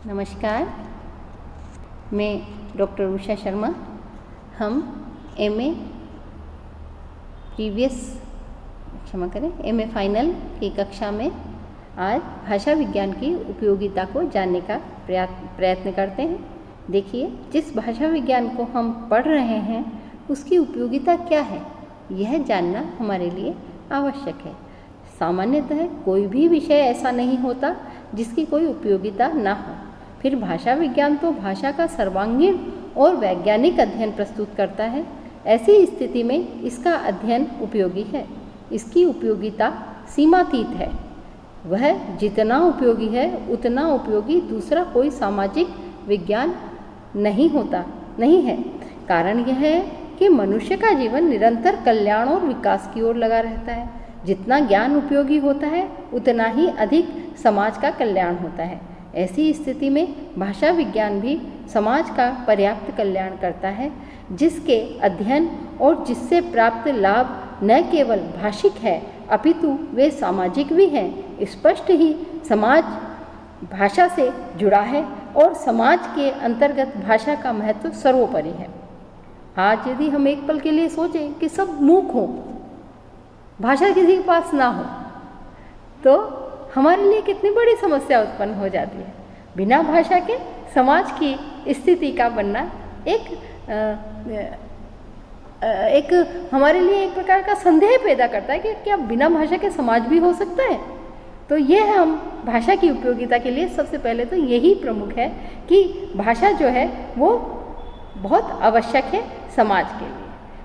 नमस्कार, मैं डॉक्टर उषा शर्मा। हम एमए फाइनल की कक्षा में आज भाषा विज्ञान की उपयोगिता को जानने का प्रयत्न करते हैं। देखिए, जिस भाषा विज्ञान को हम पढ़ रहे हैं उसकी उपयोगिता क्या है, यह जानना हमारे लिए आवश्यक है। सामान्यतः कोई भी विषय ऐसा नहीं होता जिसकी कोई उपयोगिता ना हो। फिर भाषा विज्ञान तो भाषा का सर्वांगीण और वैज्ञानिक अध्ययन प्रस्तुत करता है। ऐसी स्थिति में इसका अध्ययन उपयोगी है। इसकी उपयोगिता सीमातीत है। वह जितना उपयोगी है उतना उपयोगी दूसरा कोई सामाजिक विज्ञान नहीं है। कारण यह है कि मनुष्य का जीवन निरंतर कल्याण और विकास की ओर लगा रहता है। जितना ज्ञान उपयोगी होता है उतना ही अधिक समाज का कल्याण होता है। ऐसी स्थिति में भाषा विज्ञान भी समाज का पर्याप्त कल्याण करता है, जिसके अध्ययन और जिससे प्राप्त लाभ न केवल भाषिक है अपितु वे सामाजिक भी हैं। स्पष्ट ही समाज भाषा से जुड़ा है और समाज के अंतर्गत भाषा का महत्व सर्वोपरि है। आज यदि हम एक पल के लिए सोचें कि सब मूक हों, भाषा किसी के पास ना हो, तो हमारे लिए कितनी बड़ी समस्या उत्पन्न हो जाती है। बिना भाषा के समाज की स्थिति का बनना एक हमारे लिए एक प्रकार का संदेह पैदा करता है कि क्या बिना भाषा के समाज भी हो सकता है। तो यह हम भाषा की उपयोगिता के लिए सबसे पहले तो यही प्रमुख है कि भाषा जो है वो बहुत आवश्यक है समाज के लिए।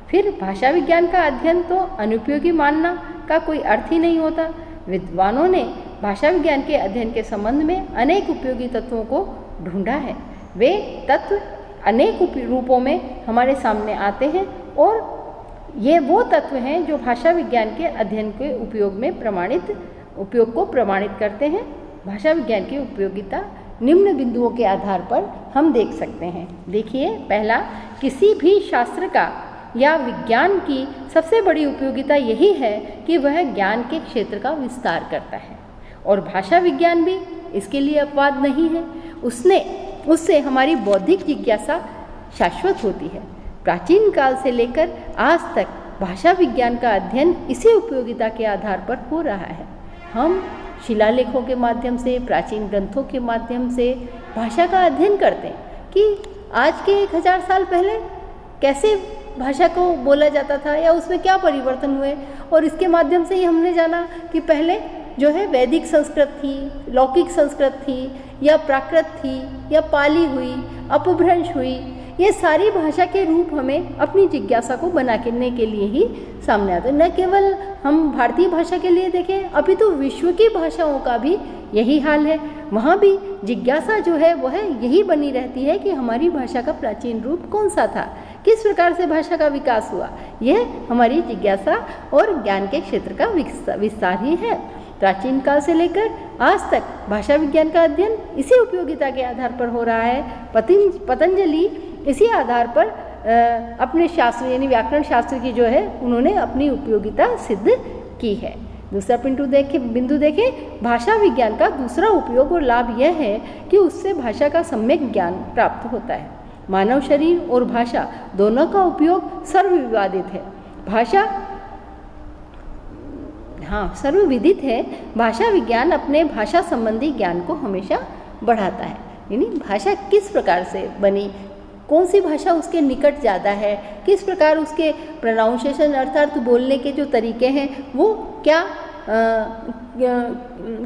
फिर भाषा विज्ञान का अध्ययन तो अनुपयोगी मानना का कोई अर्थ ही नहीं होता। विद्वानों ने भाषा विज्ञान के अध्ययन के संबंध में अनेक उपयोगी तत्वों को ढूंढा है। वे तत्व अनेक रूपों में हमारे सामने आते हैं और ये वो तत्व हैं जो भाषा विज्ञान के अध्ययन के उपयोग को प्रमाणित करते हैं। भाषा विज्ञान की उपयोगिता निम्न बिंदुओं के आधार पर हम देख सकते हैं। देखिए, पहला, किसी भी शास्त्र का या विज्ञान की सबसे बड़ी उपयोगिता यही है कि वह ज्ञान के क्षेत्र का विस्तार करता है, और भाषा विज्ञान भी इसके लिए अपवाद नहीं है। उससे हमारी बौद्धिक जिज्ञासा शाश्वत होती है। प्राचीन काल से लेकर आज तक भाषा विज्ञान का अध्ययन इसी उपयोगिता के आधार पर हो रहा है। हम शिलालेखों के माध्यम से, प्राचीन ग्रंथों के माध्यम से भाषा का अध्ययन करते हैं कि आज के 1000 साल पहले कैसे भाषा को बोला जाता था या उसमें क्या परिवर्तन हुए, और इसके माध्यम से ही हमने जाना कि पहले जो है वैदिक संस्कृत थी, लौकिक संस्कृत थी, या प्राकृत थी, या पाली हुई, अपभ्रंश हुई। ये सारी भाषा के रूप हमें अपनी जिज्ञासा को बनाने के लिए ही सामने आते हैं। न केवल हम भारतीय भाषा के लिए देखें अपितु विश्व की भाषाओं का भी यही हाल है। वहाँ भी जिज्ञासा जो है वह यही बनी रहती है कि हमारी भाषा का प्राचीन रूप कौन सा था, किस प्रकार से भाषा का विकास हुआ। यह हमारी जिज्ञासा और ज्ञान के क्षेत्र का विस्तार ही है। प्राचीन काल से लेकर आज तक भाषा विज्ञान का अध्ययन इसी उपयोगिता के आधार पर हो रहा है। पतंजलि इसी आधार पर अपने शास्त्र यानी व्याकरण शास्त्र की जो है उन्होंने अपनी उपयोगिता सिद्ध की है। दूसरा बिंदु देखें, भाषा विज्ञान का दूसरा उपयोग और लाभ यह है कि उससे भाषा का सम्यक ज्ञान प्राप्त होता है। मानव शरीर और भाषा दोनों का उपयोग सर्वविवादित है। सर्वविदित है। भाषा विज्ञान अपने भाषा संबंधी ज्ञान को हमेशा बढ़ाता है। यानी भाषा किस प्रकार से बनी, कौन सी भाषा उसके निकट ज़्यादा है, किस प्रकार उसके प्रोनाउंसिएशन अर्थात बोलने के जो तरीके हैं वो क्या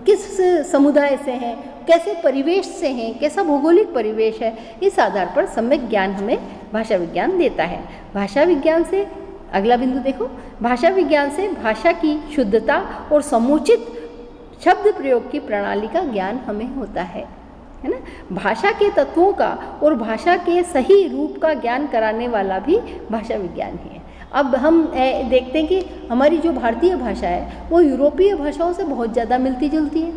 किस समुदाय से हैं, कैसे परिवेश से हैं, कैसा भौगोलिक परिवेश है, इस आधार पर सम्यक ज्ञान हमें भाषा विज्ञान देता है। भाषा विज्ञान से अगला बिंदु देखो, भाषा विज्ञान से भाषा की शुद्धता और समुचित शब्द प्रयोग की प्रणाली का ज्ञान हमें होता है ना। भाषा के तत्वों का और भाषा के सही रूप का ज्ञान कराने वाला भी भाषा विज्ञान ही है। अब हम देखते हैं कि हमारी जो भारतीय भाषा है वो यूरोपीय भाषाओं से बहुत ज़्यादा मिलती जुलती है,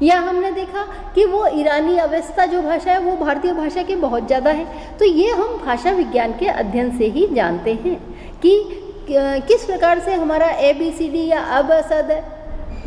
या हमने देखा कि वो ईरानी अवस्था जो भाषा है वो भारतीय भाषा के बहुत ज़्यादा है। तो ये हम भाषा विज्ञान के अध्ययन से ही जानते हैं कि किस प्रकार से हमारा ABCD या अब असद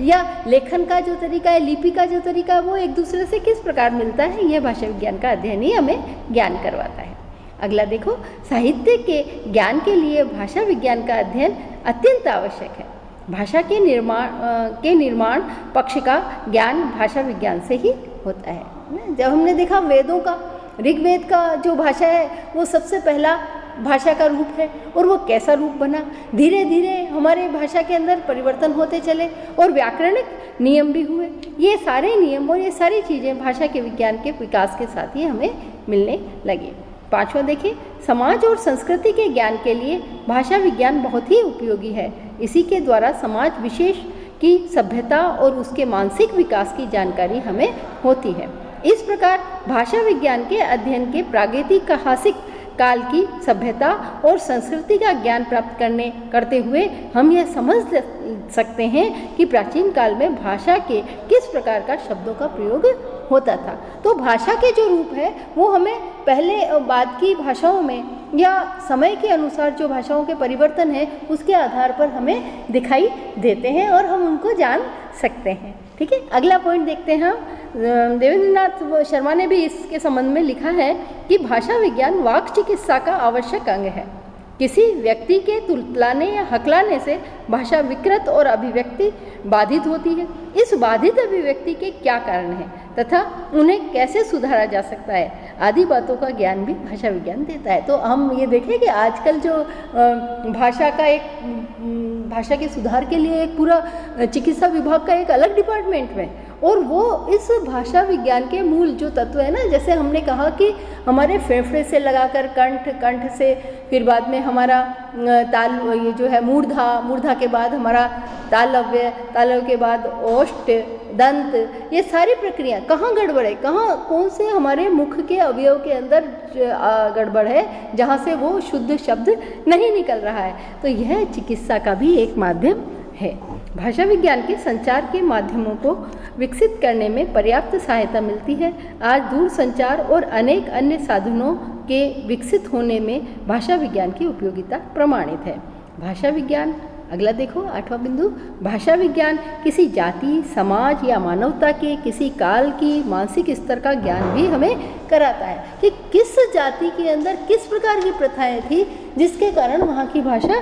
या लेखन का जो तरीका है, लिपि का जो तरीका है, वो एक दूसरे से किस प्रकार मिलता है, यह भाषा विज्ञान का अध्ययन ही हमें ज्ञान करवाता है। अगला देखो, साहित्य के ज्ञान के लिए भाषा विज्ञान का अध्ययन अत्यंत आवश्यक है। भाषा के निर्माण पक्ष का ज्ञान भाषा विज्ञान से ही होता है। जब हमने देखा वेदों का, ऋग्वेद का जो भाषा है वो सबसे पहला भाषा का रूप है, और वो कैसा रूप बना, धीरे धीरे हमारे भाषा के अंदर परिवर्तन होते चले और व्याकरणिक नियम भी हुए। ये सारे नियम और ये सारी चीज़ें भाषा के विज्ञान के विकास के साथ ही हमें मिलने लगे। पांचवा देखिए, समाज और संस्कृति के ज्ञान के लिए भाषा विज्ञान बहुत ही उपयोगी है। इसी के द्वारा समाज विशेष की सभ्यता और उसके मानसिक विकास की जानकारी हमें होती है। इस प्रकार भाषा विज्ञान के अध्ययन के प्रागैतिहासिक काल की सभ्यता और संस्कृति का ज्ञान प्राप्त करते हुए हम यह समझ सकते हैं कि प्राचीन काल में भाषा के किस प्रकार का शब्दों का प्रयोग होता था। तो भाषा के जो रूप है वो हमें पहले बाद की भाषाओं में या समय के अनुसार जो भाषाओं के परिवर्तन है उसके आधार पर हमें दिखाई देते हैं और हम उनको जान सकते हैं। ठीक है, अगला पॉइंट देखते हैं हम। देवेंद्रनाथ शर्मा ने भी इसके संबंध में लिखा है कि भाषा विज्ञान वाक् चिकित्सा का आवश्यक अंग है। किसी व्यक्ति के तुतलाने या हकलाने से भाषा विकृत और अभिव्यक्ति बाधित होती है। इस बाधित अभिव्यक्ति के क्या कारण हैं तथा उन्हें कैसे सुधारा जा सकता है आदि बातों का ज्ञान भी भाषा विज्ञान देता है। तो हम ये देखें कि आजकल जो भाषा के सुधार के लिए एक पूरा चिकित्सा विभाग का एक अलग डिपार्टमेंट में, और वो इस भाषा विज्ञान के मूल जो तत्व है ना, जैसे हमने कहा कि हमारे फेफड़े से लगाकर कंठ से फिर बाद में हमारा ताल, ये जो है मूर्धा के बाद हमारा तालव्य के बाद ओष्ठ, दंत, ये सारी प्रक्रिया कहाँ गड़बड़ है, कौन से हमारे मुख के अवयव के अंदर गड़बड़ है जहाँ से वो शुद्ध शब्द नहीं निकल रहा है। तो यह चिकित्सा का भी एक माध्यम है। भाषा विज्ञान के संचार के माध्यमों को विकसित करने में पर्याप्त सहायता मिलती है। आज दूर संचार और अनेक अन्य साधनों के विकसित होने में भाषा विज्ञान की उपयोगिता प्रमाणित है। भाषा विज्ञान, अगला देखो 8वां बिंदु, भाषा विज्ञान किसी जाति, समाज या मानवता के किसी काल की मानसिक स्तर का ज्ञान भी हमें कराता है कि किस जाति के अंदर किस प्रकार की प्रथाएं थी जिसके कारण वहाँ की भाषा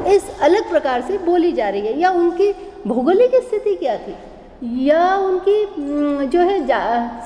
इस अलग प्रकार से बोली जा रही है, या उनकी भौगोलिक स्थिति क्या थी, या उनकी जो है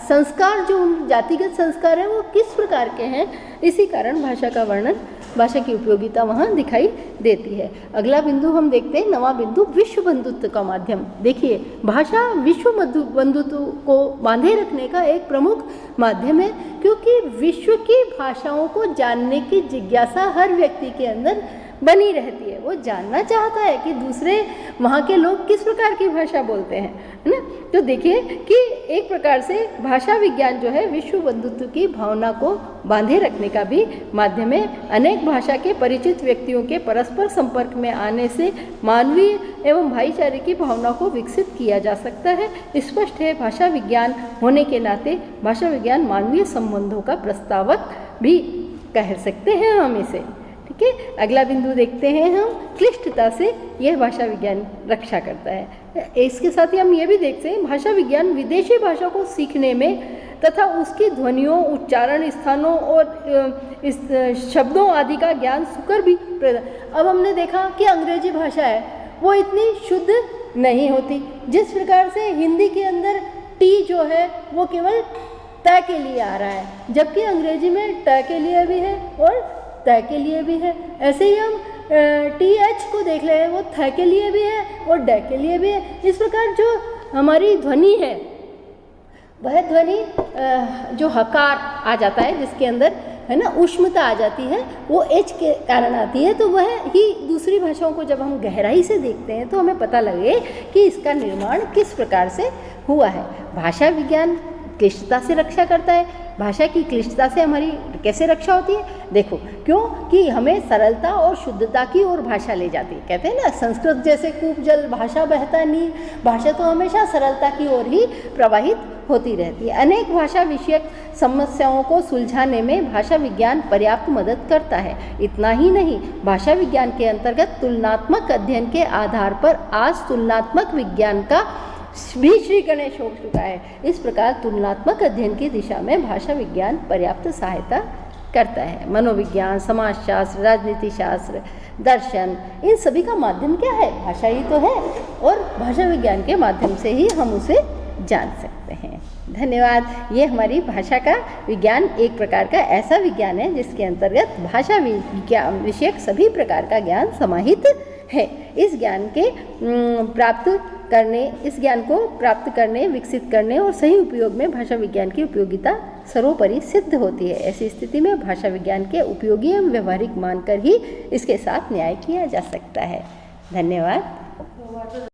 संस्कार, जो जातिगत संस्कार है वो किस प्रकार के हैं। इसी कारण भाषा का वर्णन, भाषा की उपयोगिता वहाँ दिखाई देती है। अगला बिंदु हम देखते हैं 9वां बिंदु, विश्व बंधुत्व का माध्यम। देखिए, भाषा विश्व बंधुत्व को बांधे रखने का एक प्रमुख माध्यम है, क्योंकि विश्व की भाषाओं को जानने की जिज्ञासा हर व्यक्ति के अंदर बनी रहती है। वो जानना चाहता है कि दूसरे वहाँ के लोग किस प्रकार की भाषा बोलते हैं, है ना। तो देखिए कि एक प्रकार से भाषा विज्ञान जो है विश्व बंधुत्व की भावना को बांधे रखने का भी माध्यम है। अनेक भाषा के परिचित व्यक्तियों के परस्पर संपर्क में आने से मानवीय एवं भाईचारे की भावना को विकसित किया जा सकता है। स्पष्ट है, भाषा विज्ञान होने के नाते भाषा विज्ञान मानवीय संबंधों का प्रस्तावक भी कह सकते हैं हम इसे। ठीक है, अगला बिंदु देखते हैं हम, क्लिष्टता से यह भाषा विज्ञान रक्षा करता है। इसके साथ ही हम ये भी देखते हैं, भाषा विज्ञान विदेशी भाषा को सीखने में तथा उसकी ध्वनियों, उच्चारण, स्थानों और इस शब्दों आदि का ज्ञान सुकर भी अब हमने देखा कि अंग्रेजी भाषा है वो इतनी शुद्ध नहीं होती। जिस प्रकार से हिंदी के अंदर टी जो है वो केवल त के लिए आ रहा है, जबकि अंग्रेजी में ट के लिए भी है और त के लिए भी है। ऐसे ही हम TH को देख रहे हैं, वो थ के लिए भी है और ड के लिए भी है। इस प्रकार जो हमारी ध्वनि है वह ध्वनि जो हकार आ जाता है जिसके अंदर है ना उष्णता आ जाती है, वो H के कारण आती है। तो वह ही दूसरी भाषाओं को जब हम गहराई से देखते हैं तो हमें पता लगे कि इसका निर्माण किस प्रकार से हुआ है। भाषा विज्ञान क्लिष्टता से रक्षा करता है। भाषा की क्लिष्टता से हमारी कैसे रक्षा होती है? देखो, क्योंकि हमें सरलता और शुद्धता की ओर भाषा ले जाती है। कहते हैं ना, संस्कृत जैसे कूप जल भाषा बहता नीर। भाषा तो हमेशा सरलता की ओर ही प्रवाहित होती रहती है। अनेक भाषा विषयक समस्याओं को सुलझाने में भाषा विज्ञान पर्याप्त मदद करता है। इतना ही नहीं, भाषा विज्ञान के अंतर्गत तुलनात्मक अध्ययन के आधार पर आज तुलनात्मक विज्ञान का भी श्री गणेश हो चुका है। इस प्रकार तुलनात्मक अध्ययन की दिशा में भाषा विज्ञान पर्याप्त सहायता करता है। मनोविज्ञान, समाजशास्त्र, राजनीति शास्त्र, दर्शन, इन सभी का माध्यम क्या है? भाषा ही तो है, और भाषा विज्ञान के माध्यम से ही हम उसे जान सकते हैं। धन्यवाद। ये हमारी भाषा का विज्ञान एक प्रकार का ऐसा विज्ञान है जिसके अंतर्गत भाषा विज्ञान विषयक सभी प्रकार का ज्ञान समाहित है। इस ज्ञान को प्राप्त करने, विकसित करने और सही उपयोग में भाषा विज्ञान की उपयोगिता सर्वोपरि सिद्ध होती है। ऐसी स्थिति में भाषा विज्ञान के उपयोगी एवं व्यवहारिक मानकर ही इसके साथ न्याय किया जा सकता है। धन्यवाद।